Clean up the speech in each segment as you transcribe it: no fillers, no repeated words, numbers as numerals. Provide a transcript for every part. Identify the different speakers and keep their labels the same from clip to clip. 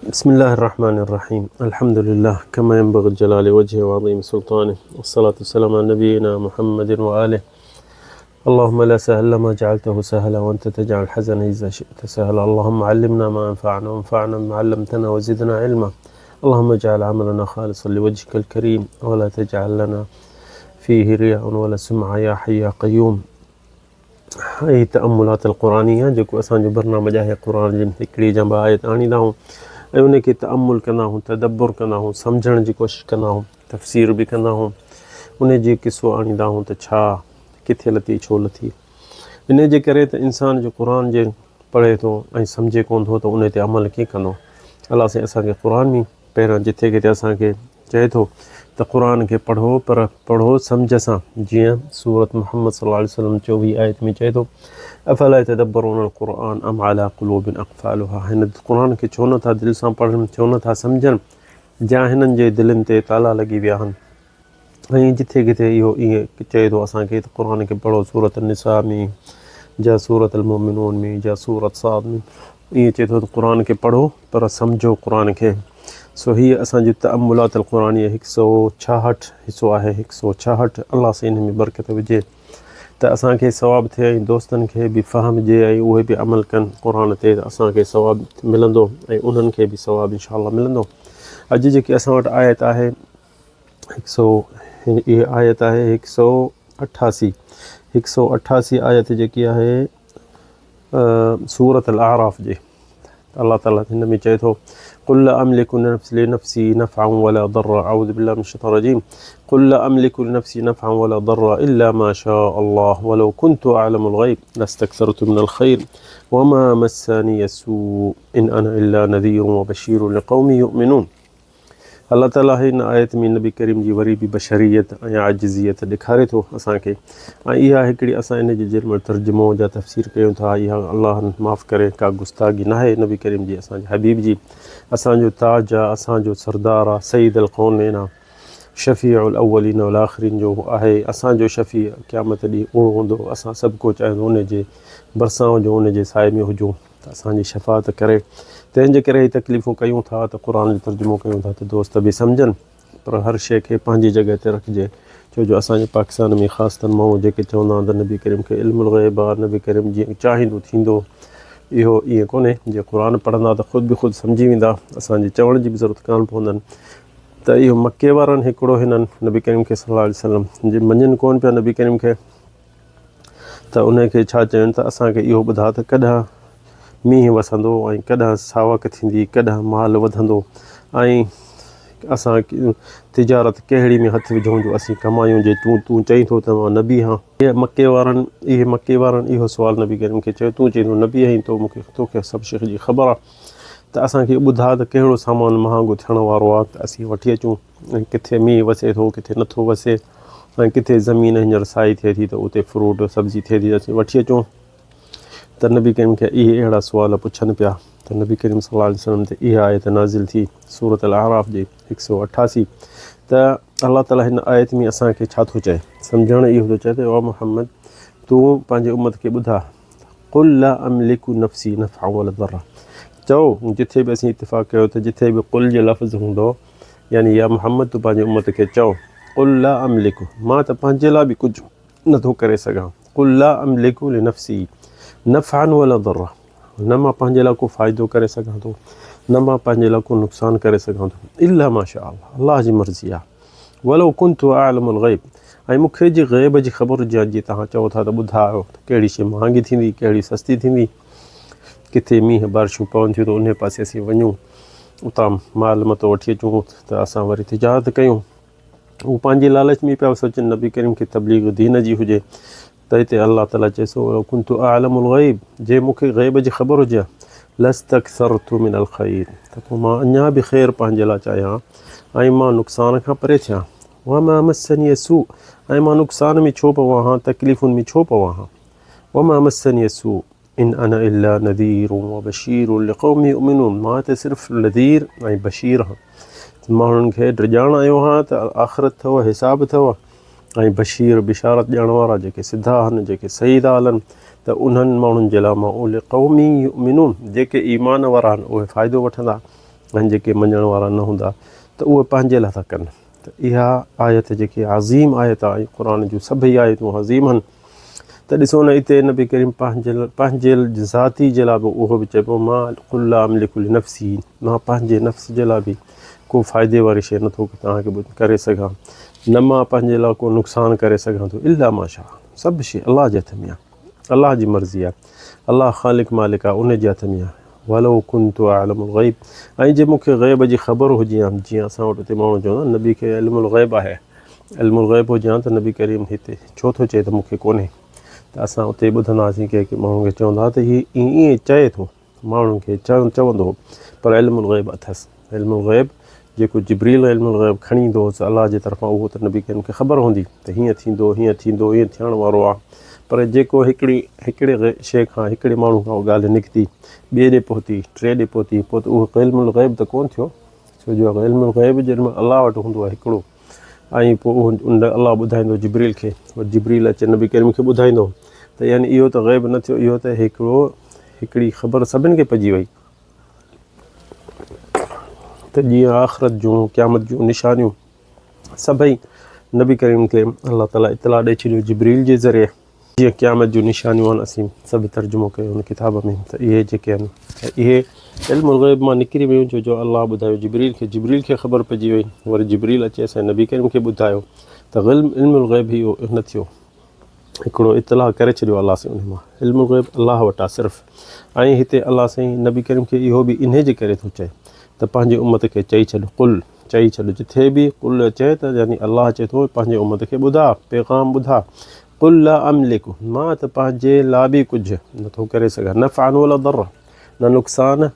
Speaker 1: بسم الله الرحمن الرحيم الحمد لله كما ينبغي الجلال وجهه وعظيم سلطانه والصلاة والسلام على نبينا محمد وآله. اللهم لا سهل ما جعلته سهلا وأنت تجعل الحزن إذا شئت سهلا. اللهم علمنا ما ينفعنا وانفعنا بما علمتنا وزدنا علما. اللهم اجعل عملنا خالصا لوجهك الكريم ولا تجعل لنا فيه رياء ولا سمعة يا حي يا قيوم. هي تأملات القرآنية जेको असांजो برنامج आहे क़ुरान जी हिकिड़ी जंब आयत आणींदा आहियूं ऐं उन खे तअम्मुल कंदा आहियूं, तदब्बुर कंदा आहियूं, सम्झण जी कोशिशि कंदा आहियूं, तफ़सीर बि कंदा आहियूं, उन जी किसो आणींदा आहियूं त छा किथे लथी छो लथी। इन जे करे त इंसान जो क़ुरान जे पढ़े थो ऐं सम्झे कोन थो त उन ते अमल कीअं कंदो। अलाह साईं असांखे क़ुरान में पहिरियां जिथे किथे असांखे चए थो त क़ुरान खे पढ़ो, पर पढ़ो सम्झ सां। जीअं सूरत मुहम्मद सल्लल्लाहु अलैहि वसल्लम 24 आयत में चए थो अफ़ला यतदब्बरून अल-क़ुरआन अम अला क़ुलूबिन अक़फ़ालुहा। हिन क़ुरान खे छो नथा दिलि सां पढ़नि, छो नथा सम्झनि, जा हिननि जे दिलनि ते ताला लॻी विया आहिनि। ऐं जिथे किथे इहो ईअं चए थो असांखे त क़ुरान खे पढ़ो, सूरत निसा में, जा सूरत अल-मुमिनून में, जा सूरत साद में, ईअं चए थो त क़ुरान खे पढ़ो पर सम्झो क़ुरान खे। सो हीअ असांजी तअम्मुलात अल-क़ुरानी 166 हिसो आहे, 166। अलाह साईं हिन में बरकत विझे त असांखे सवाबु थिए ऐं दोस्तनि खे बि फ़हम हुजे ऐं उहे बि अमल कनि क़ुरान ते, त असांखे सवाबु मिलंदो ऐं उन्हनि खे बि सवाबु इंशाअल्लाह मिलंदो। अॼु जेकी असां वटि आयत आहे 100, इहा आयत आहे 188। 188 आयत जेकी आहे सूरत अल-आराफ़ जी। अल्लाह ताला हिन में चए थो क़ुल ला अमलिकु लिनफ़्सी नफ़अन वला ज़र्रा अऊज़ु बिल्लाहि मिनश शैतानिर रजीम क़ुल ला अमलिकु लिनफ़्सी नफ़अन वला ज़र्रा इल्ला मा शा अल्लाह वलौ कुन्तु अअलमुल ग़ैब लस्तक्सरतु मिनल ख़ैर वमा मस्सनिय अस्सू इन अना इल्ला नज़ीरुन व बशीरुन लिक़ौमिन युमिनून। अल्लाह ताला हिन आयत में नबी करीम जी वरी बि बशरियत ऐं आजिज़ियत ॾेखारे थो असांखे। ऐं इहा हिकिड़ी असां इन जे जरिए तर्जुमो जा तफ़सीर कयूं था। इहा अल्लाह माफ़ करे का गुस्तागी न आहे नबी करीम जी, असांजे हबीब जी, असांजो ताज आहे, असांजो सरदार आहे, सईद अल कौनैन आहे, शफ़ीउ अल अव्वलीन वल आख़िरीन जो आहे, असांजो शफ़ी क़यामत ॾींहुं उहो हूंदो। असां सभु को चाहियूं उन जे भरिसां हुजूं, उन जे साए में हुजूं त असांजी शफ़ाअत करे। तंहिंजे करे ई तकलीफ़ूं कयूं था त क़ुरान जो तर्जुमो कयूं था त दोस्त बि सम्झनि, पर हर शइ खे पंहिंजी जॻह ते रखिजे। छो जो असांजे पाकिस्तान में ख़ासि त माण्हू जेके चवंदा आहिनि त नबी करीम खे इल्मुल ग़ैब आहे, नबी करीम जीअं चाहींदो थींदो, इहो ईअं कोन्हे। जीअं क़ुरान पढ़ंदा त ख़ुदि बि ख़ुदि सम्झी वेंदा, असांजे चवण जी बि ज़रूरत कान पवंदनि। त इहो मके वारनि हिकिड़ो हिननि नबी करीम खे सल्लल्लाहु अलैहि वसल्लम जे मञनि कोन पिया नबी करीम खे, त उनखे छा चवनि त असांखे इहो ॿुधा त कॾहिं मींहुं वसंदो ऐं कॾहिं सावक थींदी, कॾहिं माल वधंदो ऐं असां तिजारत कहिड़ी में हथु विझूं जो असीं कमायूं, जे तूं चईं थो त मां नबी आहियां। इहे मके वारनि इहो सुवालु नबी करीम खे चयो, तूं चईं थो नबी आहीं, तोखे सभु शइ जी ख़बर आहे, त असांखे ॿुधा त कहिड़ो सामान महांगो थियण वारो आहे त असीं वठी अचूं, ऐं किथे मींहुं वसे थो, किथे नथो वसे, ऐं किथे ज़मीन हींअर साई थिए थी त उते फ्रूट सब्ज़ी थिए थी, असीं वठी अचूं। त नबी करीम खे इहे अहिड़ा सुवाल पुछनि पिया त नबी करीम सल्लल्लाहु अलैहि वसल्लम ते इहा आयत नाज़िल थी सूरत अल-आराफ़ जी 188। त अल्लाह ताला हिन आयत में असांखे छा थो चए, सम्झणु इहो थो चए त ओ मुहम्मद तूं पंहिंजे उम्मत खे ॿुधा, क़ुल ला अमलिकु नफ़्सी नफ़अन वला ज़र्रा। चओ, जिथे बि असीं इत्तिफ़ाक़ कयो त जिथे बि क़ुल जो लफ़्ज़ हूंदो, यानी या मुहम्मद तूं पंहिंजे उम्मत खे चओ क़ुल ला अमलिकु, मां त पंहिंजे लाइ बि कुझु नथो करे सघां, क़ुल ला अमलिकु लिनफ़्सी नफ़अन वला ज़र्रा, न मां पंहिंजे लाइ को फ़ाइदो करे सघां थो, न मां पंहिंजे लाइ को नुक़सानु करे सघां थो, इल्ला मा शा अल्लाह, अल्लाह जी मर्ज़ी आहे। वलो कुन्तु अअलमुल ग़ैब, ऐं मूंखे जी ग़ैब जी ख़बर हुजे, जीअं तव्हां चओ था त ॿुधायो त कहिड़ी शइ महांगी थींदी, कहिड़ी सस्ती थींदी, किथे मींहं बारिशूं पवनि थियूं त उन पासे असीं वञूं, उतां माल मतो वठी अचूं त असां वरी तिजारत कयूं। उहो पंहिंजे लालच में पिया सोचनि नबी करीम खे तबलीग दीन जी हुजे, त हिते अल्लाह ताला चए सो कुन्तु अअलमुल ग़ैब, जे मूंखे ग़ैब जी ख़बर हुजे लस्तक्सरतु मिनल ख़ैर, त पोइ मां अञा बि ख़ैर पंहिंजे लाइ चाहियां ऐं मां नुक़सान खां परे थियां। वमा मस्सनिय सू, ऐं मां नुक़सान में छो पवां हां, तकलीफ़ुनि में छो पवां हां। वमा मस्सनिय सू इन अना इल्ला नज़ीरुन व बशीरुन लिक़ौमिन युमिनून, मां त सिर्फ़ु नज़ीर ऐं बशीर आहियां, माण्हुनि खे ड्रिजाइण आयो आहियां त आख़िरत अथव, हिसाब अथव, ऐं बशीर बिशारत ॾियण वारा जेके सिधा आहिनि, जेके सही था हलनि, त उन्हनि माण्हुनि जे लाइ मां लिक़ौमिन युमिनून, जेके ईमान वारा आहिनि उहे फ़ाइदो वठंदा, ऐं जेके मञण वारा न हूंदा त उहे पंहिंजे लाइ था कनि। त इहा आयत जेकी अज़ीम आयत आहे, क़ुर जूं सभई आयतूं अज़ीम आहिनि। त ॾिसो न हिते नबी करीम पंहिंजे ज़ाती जे लाइ बि उहो बि चए पियो मां कुल अमलिकु नफ़्सी, मां पंहिंजे नफ़्स जे लाइ बि को फ़ाइदे वारी शइ नथो तव्हांखे करे सघां, न मां पंहिंजे लाइ को नुक़सानु करे सघां थो इला माशा। सभु शइ अलाह जे हथ में आहे, अलाह जी मर्ज़ी आहे, अलाह ख़ालिक मालिक आहे, उन जे हथ में आहे। वलो कुन्तु अअलमुल ग़ैब, ऐं जे मूंखे ग़ैब जी ख़बर हुजे हा, जीअं असां वटि हिते माण्हू चवंदा नबी खे इल्मुल ग़ैब आहे, इल्मुल ग़ैब हुजे हा त नबी करीम हिते छो थो चए त मूंखे कोन्हे। त असां उते ॿुधंदासीं के माण्हुनि खे चवंदा त हीअ ईअं चए थो, माण्हुनि खे चवंदो, पर इल्मुल ग़ैब अथसि। इल्मुल ग़ैब जेको जिब्रील इल्मुल ग़ैब खणी ईंदो हुओ अलाह जे तरफ़ां, उहो त नबी करीम खे ख़बर हूंदी त हीअं थींदो, हीअं थींदो, हीअं थियण वारो आहे। पर जेको हिकिड़े शइ खां, हिकिड़े माण्हू खां उहा ॻाल्हि निकिती, ॿिए ॾे पहुती, टे ॾे पहुती, पोइ त उहो इल्मुल ग़ैब त कोन्ह थियो। छो जो इल्मुल ग़ैब जॾहिं अलाह वटि हूंदो आहे हिकिड़ो, ऐं पोइ उहो उन अलाह ॿुधाईंदो जिब्रील खे, वरी जिब्रील अचे नबी करीम खे ॿुधाईंदो, त यानी इहो त ग़ैब न थियो, इहो त हिकिड़ी ख़बर सभिनि खे पइजी वई त जीअं आख़िरत जूं क़यामत जूं निशानियूं सभई नबी करीम खे अलाह ताला इतला ॾेई छॾियो जिब्रील जे ज़रिए। जीअं क़यामत जूं निशानियूं आहिनि, असीं सभु तर्जुमो कयो हुन किताब में, त इहे जेके आहिनि त इहे इल्मुल ग़ैब मां निकिरी वियूं। छो जो अलाह ॿुधायो जिब्रील खे ख़बर पइजी वई, वरी जिब्रील अचे असां नबी करीम खे ॿुधायो, त इल्मुल ग़ैब इहो न थियो, हिकिड़ो इतलाह करे छॾियो अलाह साईं उन मां। इल्मुल ग़ैब अलाह वटि आहे सिर्फ़ु। ऐं हिते अलाह साईं नबी करीम खे इहो बि इन जे करे थो चए त पंहिंजे उम्मत खे चई छॾ, कुल चई छॾ, जिथे बि कुल अचे त यानी अलाह चए थो पंहिंजे उम्मत खे ॿुधा, पैगाम ॿुधा। कुल ला अमलिकु, मां त पंहिंजे लाइ बि कुझु नथो करे सघां, नफ़अन वला दर, न नुक़सानु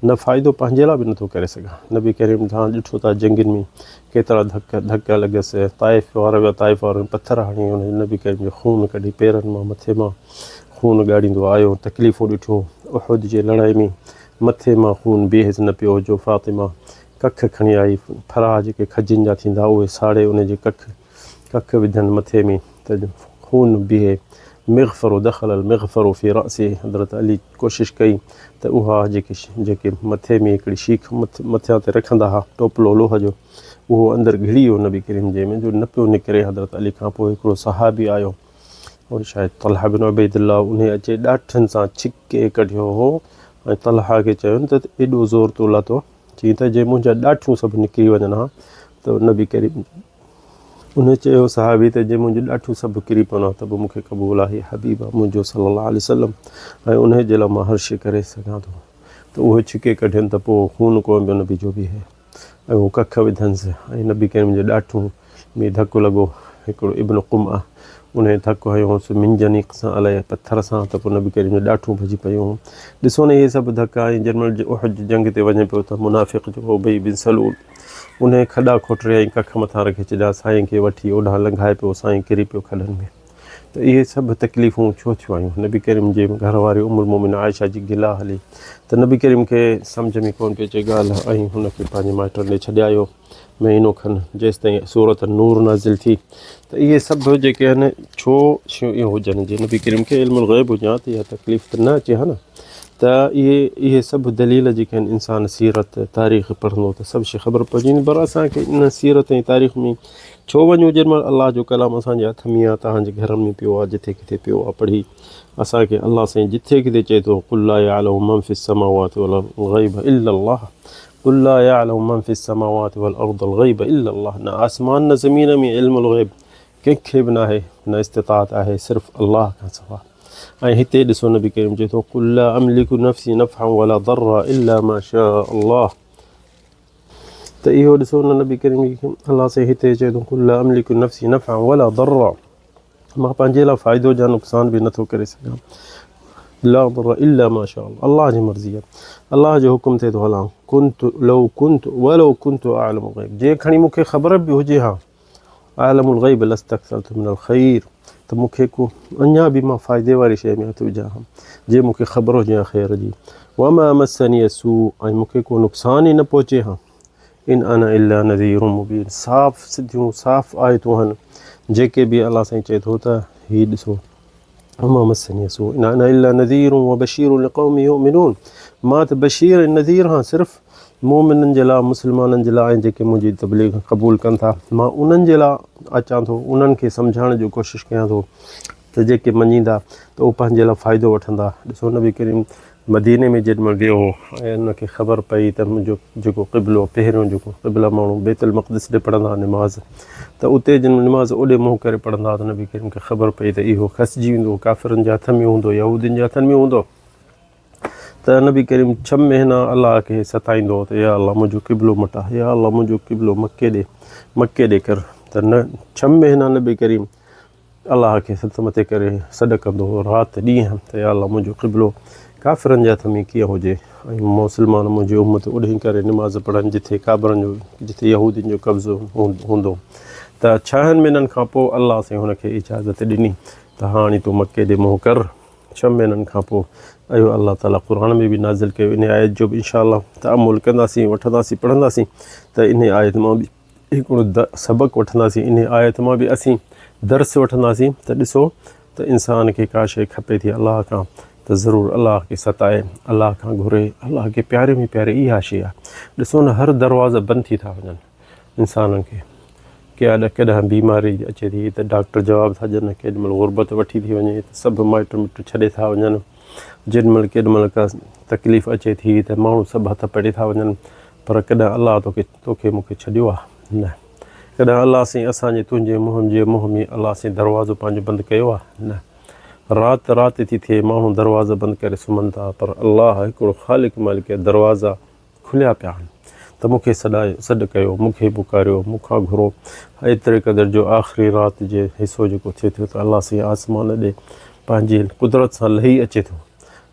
Speaker 1: न फ़ाइदो पंहिंजे लाइ बि नथो करे सघां। नबी करीम तव्हां ॾिठो था जंगनि में केतिरा धक लॻियसि, ताइफ़ वारनि पथर हणी हुन नबी करीम जो खून कढी पेरनि मां, मथे मां खून ॻाढ़ींदो आयो, तकलीफ़ूं ॾिठो। उहुद जे लड़ाई में मथे मां खून बेहिस न पियो, जो फ़ातिमा कख खणी आई, फराह जेके खजिनि जा थींदा उहे साड़े उनजे कख विधनि मथे में त खून बीहे। मिग़फ़रो दख़ल मिग़फ़रो फ़ी रअसी, हज़रत अली कोशिशि कई त उहा जेके मथे में हिकिड़ी शीख मथियां ते रखंदा हुआ टोपलो लोह जो, उहो अंदरि घिड़ी वियो नबी करीम जे में, जो न पियो निकिरे। हज़रत अली खां पोइ हिकिड़ो सहाबी आयो, और शायदि तलहा बिन उबैदुल्लाह, उन अचे ॾाठनि सां छिके कढियो हो ऐं तलहा खे चयो त एॾो ज़ोर तो लाथो, चई त जे मुंहिंजा ॾाठूं सभु निकिरी वञनि हा त नबी करीम उन चयो सहाबी त जे मुंहिंजो ॾाठूं सभु किरी पवनि त बि मूंखे क़बूल आहे, हबीब आहे मुंहिंजो सल्लल्लाहु अलैहि वसल्लम, ऐं उन जे लाइ मां हर शइ करे सघां थो। त उहे छिके कढनि त पोइ खून कोन पियो नबी जो बि आहे, ऐं उहो कख विधंसि, ऐं नबी करीम जे ॾाठूं में धकु लॻो। हिकिड़ो इब्न क़ुम आहे, उन धकु हयोसि मिंजनीक़ सां अलाए पथर सां, त पोइ नबी करीम जो ॾाठूं भॼी पियूं। ॾिसो न इहे सभु धका। ऐं जंहिंमहिल उहद जंग ते वञे पियो त मुनाफ़िक़ जो उबई बिन सलूल, उन खॾा खोटरिया ऐं कख मथां रखे छॾिया, साईं खे वठी ओॾां लंघाए पियो, साईं किरी पियो खॾनि में। त इहे सभु तकलीफ़ूं छो थियूं आयूं? नबी करीम जे घर वारी उमुल मोमिन आयशा जी गिला हली, त नबी करीम खे सम्झ में कोन पई अचे ॻाल्हि, ऐं हुनखे पंहिंजे माइटनि ॾे छॾे आयो महीनो खनि, जेसि ताईं सूरत नूर नाज़िल थी। त इहे सभु जेके आहिनि छो शयूं इहो हुजनि, जे नबी करीम खे इल्मुल ग़ैब हुजे हा त इहा तकलीफ़ त न अचे हा न। त इहे सभु दलील जेके आहिनि, इंसान सीरत तारीख़ पढ़ंदो त सभु शइ ख़बर पइजी वेंदी। पर असांखे इन सीरत ऐं तारीख़ में छो वञूं, जेॾीमहिल अलाह जो कलाम असांजे हथ में आहे, तव्हांजे घर में पियो आहे, जिथे किथे पियो आहे पढ़ी। असांखे अलाह साईं जिथे किथे चए थो कुल ला यअलमु मन फ़िस समावाति वल ग़ैब इल्ला अल्लाह, कुल ला यअलमु मन फ़िस समावाति वल अर्दिल ग़ैब इल्ला अल्लाह। न आसमान न ज़मीन में इल्मुल ग़ैब कंहिंखे बि न आहे, न इस्तिताअत आहे, सिर्फ़ु अल्लाह खां सवा। ऐं हिते ॾिसो नबी करीम चए थो कुल ला अमलिकु नफ़्सी नफ़अन वला दर्रा इल्ला मा शाअ अल्लाह। त इहो ॾिसो न नबी करीम खे अलाह साईं हिते चए थो कुल ला अमलिकु नफ़्सी नफ़अन वला दर्रा, मां पंहिंजे लाइ फ़ाइदो या नुक़सान बि नथो करे सघां, ला दर्रा इल्ला मा शाअ अल्लाह, अल्लाह जी मर्ज़ी आहे, अल्लाह जो हुकुम थिए थो हलां। वलो कुंतु अअलमुल ग़ैब, जे खणी मूंखे ख़बर बि हुजे हा अअलमुल ग़ैब लस्तक्सरतु मिनल ख़ैर, त मूंखे को अञा बि मां फ़ाइदे वारी शइ में हथु विझां हा, जे मूंखे ख़बर हुजे हा ख़ैर जी। वमा मसनी सू, ऐं मूंखे को नुक़सान ई न पहुचे हा। इन अना इल्ला नज़ीरुम मुबीन, साफ़ सिधियूं साफ़ आयतूं आहिनि, जेके बि अलाह साईं चए थो त हीअ ॾिसो वमा मसनी सू इन अना इल्ला नज़ीरुम व बशीरुन लिक़ौमिन युमिनून, मां त बशीर ऐं नज़ीर हां, सिर्फ़ु मोमिननि जे लाइ मुस्लमाननि जे लाइ ऐं जेके मुंहिंजी तबलीग क़बूल कनि था मां उन्हनि जे लाइ अचां थो उन्हनि खे सम्झाइण जी कोशिशि कयां थो त जेके मञींदा त उहे पंहिंजे लाइ फ़ाइदो वठंदा। ॾिसो नबी करीम मदीने में जेॾीमहिल वियो हो ऐं उनखे ख़बर पई त मुंहिंजो जेको क़िबलो पहिरियों जेको क़िबला माण्हू बैतुल मक़दिस ॾे पढ़ंदा निमाज़ त उते जिन निमाज़ ओॾे मुंहुं करे पढ़ंदा त नबी करीम खे ख़बर पई त इहो खसिजी वेंदो काफ़िरनि जे हथ में हूंदो यहूदियुनि जे हथनि में हूंदो त नबी करीम 6 महीना अलाह खे सताईंदो त या अलाह मुंहिंजो क़िबलो मटा या अलाह मुंहिंजो क़िबलो मके ॾे कर त न 6 महीना नबी करीम अलाह खे सत मथे करे सॾु कंदो हो राति ॾींहं त या अलाह मुंहिंजो क़िबलो काफ़िरनि जे हथ में कीअं हुजे ऐं मुस्लमान मुंहिंजी उम्मत ओॾे करे निमाज़ पढ़नि जिथे काबरनि जो जिथे यहूदियुनि जो कब्ज़ो हूंदो त 6 महीननि खां पोइ अलाह साईं हुनखे इजाज़त ॾिनी त हाणे तूं मके ॾे मुंहुं कर। 6 महीननि खां पोइ अयो अलाह ताला क़ुर में बि नाज़िल कयो इन आयत जो बि इंशाअल्लाह तअमुल कंदासीं वठंदासीं पढ़ंदासीं त इन आयत मां बि हिकिड़ो सबक़ु वठंदासीं इन आयत मां बि असीं दर्स वठंदासीं त ॾिसो त इंसान खे का शइ खपे थी अलाह खां त ज़रूरु अलाह खे सताए अलाह खां घुरे अलाह खे प्यारे में प्यारे इहा शइ आहे। ॾिसो न हर दरवाज़ा बंदि थी था वञनि इंसाननि खे केॾांहुं बीमारी अचे थी त डॉक्टर जवाबु था ॾियनि केॾीमहिल गुरबत वठी थी वञे त सभु माइट मिट छॾे था वञनि केॾीमहिल का तकलीफ़ अचे थी त माण्हू सभु हथ पढ़े था वञनि पर कॾहिं अलाह तोखे मूंखे छॾियो आहे न कॾहिं अलाह साईं असांजे तुंहिंजे मुंहुं में अलाह साईं दरवाज़ो पंहिंजो बंदि कयो आहे न। राति थी थिए माण्हू दरवाज़ा बंदि करे सुम्हनि था पर अलाह हिकिड़ो ख़ालिक मालिक दरवाज़ा खुलिया पिया आहिनि त मूंखे सॾु कयो मूंखे पुकारियो मूंखां घुरो एतिरे क़दुरु जो आख़िरी राति जे हिसो जेको थिए थो त अलाह साईं आसमान ॾे पंहिंजी कुदरत सां लही अचे थो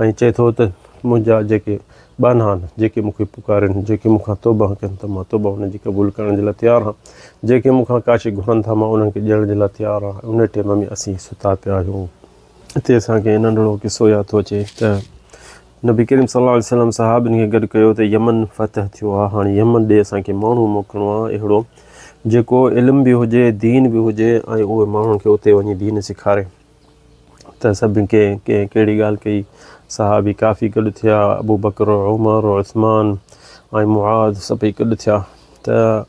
Speaker 1: ऐं चए थो त मुंहिंजा जेके बाना आहिनि जेके मूंखे पुकारनि जेके मूंखां तौबा कनि त मां तौबा उनजी क़बूल करण जे लाइ तयारु आहियां जेके मूंखां का शइ घुरनि था मां उन्हनि खे ॾियण जे लाइ तयारु आहियां। उन टाइम में असीं सुता पिया आहियूं। हिते असांखे नंढिड़ो किसो यादि थो अचे त नबी करीम सल्लल्लाहु अलैहि वसल्लम सहाबनि खे गॾु कयो त यमन फ़तह थियो आहे। हाणे यमन ॾे असांखे माण्हू मोकिलिणो आहे अहिड़ो जेको इल्मु बि हुजे दीन बि हुजे ऐं उहे माण्हुनि खे उते वञी दीन सेखारे त सभिनि खे कंहिं कहिड़ी ॻाल्हि कई सहाबी काफ़ी गॾु थिया अबू बकर उमर उस्मान ऐं मुआद सभई गॾु थिया त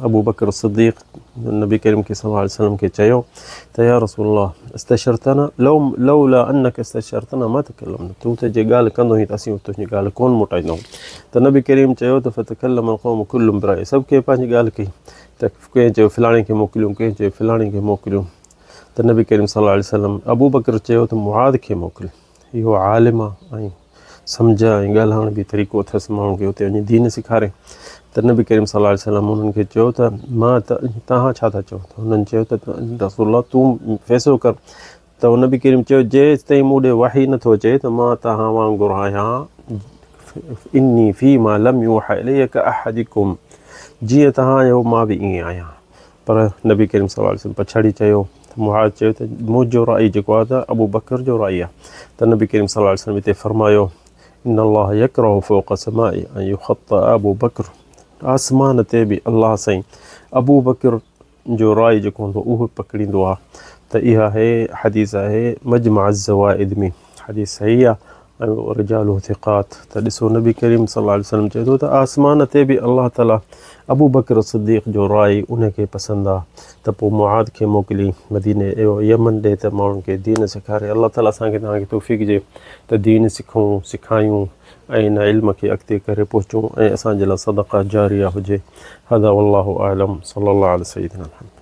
Speaker 1: अबू बकर सिद्दीक़ नबी करीम खे सल्लल्लाहु अलैहि वसल्लम खे चयो त या रसूलल्लाह इस्तशरतना लौला अन्नक इस्तशरतना मा तकल्लमना तूं त जे ॻाल्हि कंदो हुई त असीं तुंहिंजी ॻाल्हि कोन मोटाईंदो त नबी करीम चयो त फतकल्लम क़ौम कुल्लुम बिराए सभु कंहिं पंहिंजी ॻाल्हि कई त कंहिं चयो फलाणे खे मोकिलियूं कंहिं चयो फलाणे खे मोकिलियूं त नबी करीम सल्लल्लाहु अलैहि वसल्लम अबू बकर चयो त मुआद खे मोकिल इहो आलिम आहे ऐं सम्झ ऐं ॻाल्हाइण बि तरीक़ो अथसि माण्हुनि खे उते वञी दीन सेखारे त नबी करीम सल्लल्लाहु अलैहि वसल्लम उन्हनि खे चयो त मां तव्हां छा था चओ त हुननि चयो त रसूलल्लाह तूं फ़ैसिलो कर त नबी करीम चयो जेसि ताईं मूं ॾे वही नथो अचे त मां तव्हां वांगुरु आहियां इन्नी फ़ी मा लम यूहा इलैया कअहदिकुम जीअं तव्हां आहियो मां बि ईअं आहियां। पर नबी करीम सल्लल्लाहु अलैहि वसल्लम पछाड़ी चयो मुआद चयो त मुंहिंजो राई जेको आहे त अबू बकर जो राई आहे त नबी करीम सल्लल्लाहु अलैहि वसल्लम हिते फरमायो इन अल्लाह यकरहु फ़ौक़ समाई ऐं युख़त अबू बकर आसमान ते बि अलाह साईं अबू बकर जो राय जेको हूंदो उहो पकड़ींदो आहे त इहा आहे हदीस आहे मजमा ज़वाइद में हदीस सही आहे ऐं रिजालु थिक़ात त ॾिसो नबी करीम सल्लल्लाहु अलैहि वसल्लम चए थो त आसमान ते बि अलाह ताला अबू बकर सिद्दीक़ जो राय उनखे पसंदि आहे त पोइ मुआद खे मोकिली मदीने यमन ॾे त माण्हुनि खे दीन सेखारे। अलाह ताला असांखे तव्हांखे तौफ़ीक़ ॾिए त दीन सिखूं सेखारियूं ऐं इन इल्म खे अॻिते करे पहुचूं ऐं असांजे लाइ सदक़ा जारिया हुजे। हदा वल्लाहु आलम सल्लल्लाहु अलैहि वसल्लम।